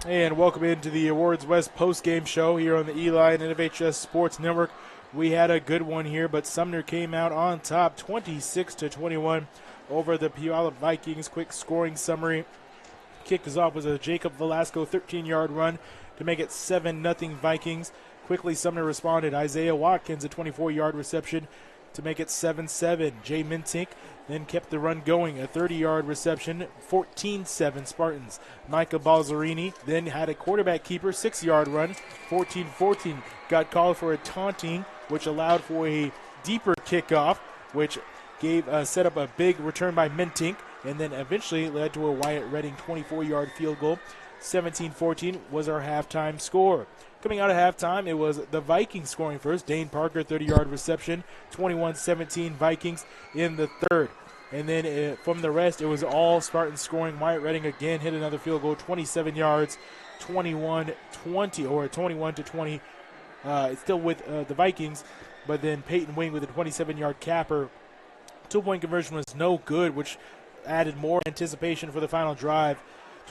And welcome into the Awards West post-game show here on the Eli and NFHS Sports Network. We had a good one here, but Sumner came out on top 26-21 over the Puyallup Vikings. Quick scoring summary. Kicked us off was a Jacob Velasco 13-yard run to make it 7-0 Vikings. Quickly Sumner responded. Isaiah Watkins a 24-yard reception to make it 7-7. Jay Mintink then kept the run going, a 30-yard reception, 14-7 Spartans. Micah Balzerini then had a quarterback keeper, 6-yard run, 14-14. Got called for a taunting, which allowed for a deeper kickoff, which gave set up a big return by Mintink, and then eventually led to a Wyatt Redding 24-yard field goal. 17-14 was our halftime score. Coming out of halftime, it was the Vikings scoring first. Dane Parker, 30-yard reception, 21-17 Vikings in the third. And then from the rest, it was all Spartans scoring. Wyatt Redding again hit another field goal, 27 yards, 21-20, or 21-20. It's still with the Vikings, but then Peyton Wing with a 27-yard capper. Two-point conversion was no good, which added more anticipation for the final drive.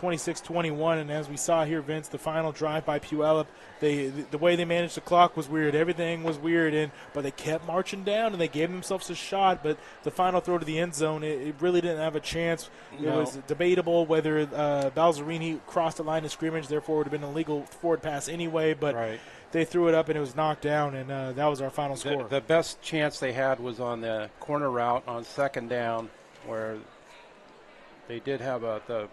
26-21, and as we saw here, Vince, the final drive by Puyallup, the way they managed the clock was weird. Everything was weird, but they kept marching down, and they gave themselves a shot. But the final throw to the end zone, it really didn't have a chance. No. It was debatable whether Balzerini crossed the line of scrimmage, therefore it would have been a legal forward pass anyway, but they threw it up, and it was knocked down, and that was our final score. The best chance they had was on the corner route on second down, where they did have the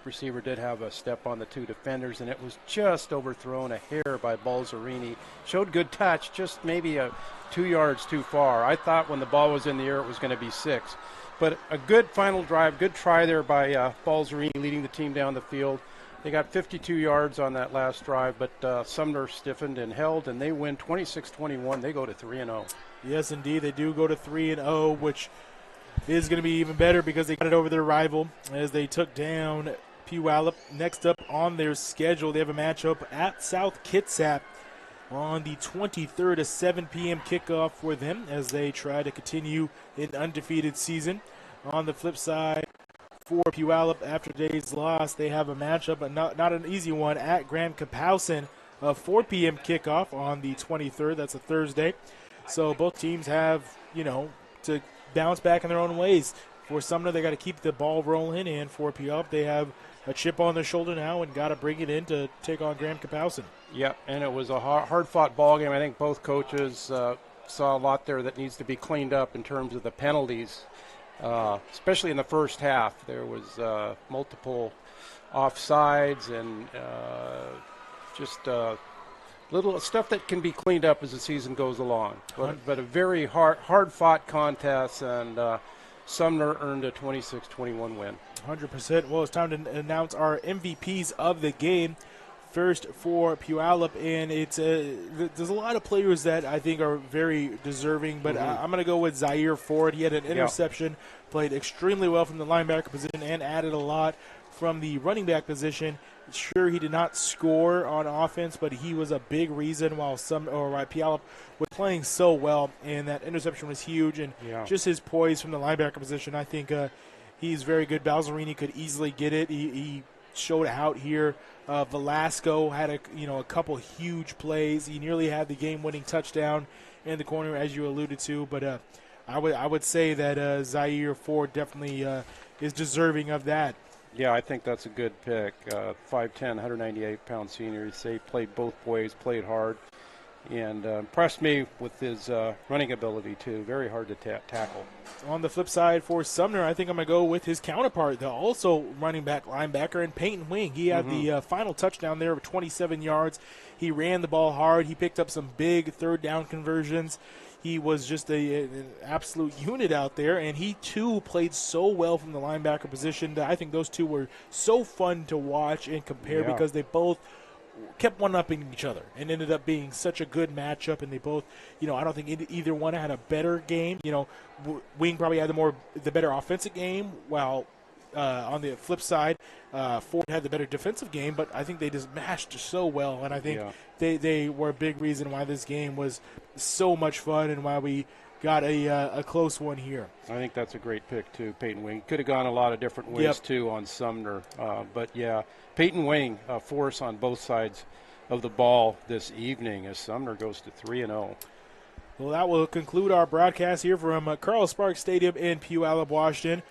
receiver did have a step on the two defenders, and it was just overthrown a hair by Balzerini. Showed good touch, just maybe 2 yards too far. I thought when the ball was in the air it was going to be 6. But a good final drive, good try there by Balzerini leading the team down the field. They got 52 yards on that last drive, but Sumner stiffened and held, and they win 26-21. They go to 3-0. Yes, indeed. They do go to 3-0, which is going to be even better because they got it over their rival as they took down Puyallup. Next up on their schedule, they have a matchup at South Kitsap on the 23rd, a 7 p.m. kickoff for them as they try to continue an undefeated season. On the flip side, for Puyallup, after today's loss, they have a matchup, but not an easy one, at Graham Kapowson, a 4 p.m. kickoff on the 23rd. That's a Thursday. So both teams have, to bounce back in their own ways. For Sumner, they got to keep the ball rolling, and for Puyallup, they have a chip on their shoulder now and got to bring it in to take on Graham Kapowson. Yeah, and it was a hard-fought ball game. I think both coaches saw a lot there that needs to be cleaned up in terms of the penalties, especially in the first half. There was multiple offsides and just little stuff that can be cleaned up as the season goes along. But a very hard-fought contest, and Sumner earned a 26-21 win. 100%. Well, it's time to announce our MVPs of the game. First for Puyallup, and it's there's a lot of players that I think are very deserving, but I'm going to go with Zaire Ford. He had an interception, played extremely well from the linebacker position, and added a lot from the running back position. Sure, he did not score on offense, but he was a big reason why Puyallup was playing so well, and that interception was huge, and just his poise from the linebacker position, I think he's very good. Balzerini could easily get it. He showed out here. Velasco had a couple huge plays. He nearly had the game-winning touchdown in the corner, as you alluded to. But I would say that Zaire Ford definitely is deserving of that. Yeah, I think that's a good pick. 5'10", 198-pound senior. He played both ways, played hard, and impressed me with his running ability, too. Very hard to tackle. On the flip side for Sumner, I think I'm going to go with his counterpart, the also running back linebacker, and Peyton Wing. He had the final touchdown there of 27 yards. He ran the ball hard. He picked up some big third down conversions. He was just an absolute unit out there, and he, too, played so well from the linebacker position that I think those two were so fun to watch and compare because they both kept one-upping each other and ended up being such a good matchup, and they both, I don't think either one had a better game. Wing probably had the better offensive game, while on the flip side, Ford had the better defensive game, but I think they just matched so well, and I think they were a big reason why this game was so much fun and why we got a close one here. I think that's a great pick, too, Peyton Wing. Could have gone a lot of different ways, too, on Sumner. But, yeah, Peyton Wing, a force on both sides of the ball this evening as Sumner goes to 3-0. Well, that will conclude our broadcast here from Carl Sparks Stadium in Puyallup, Washington.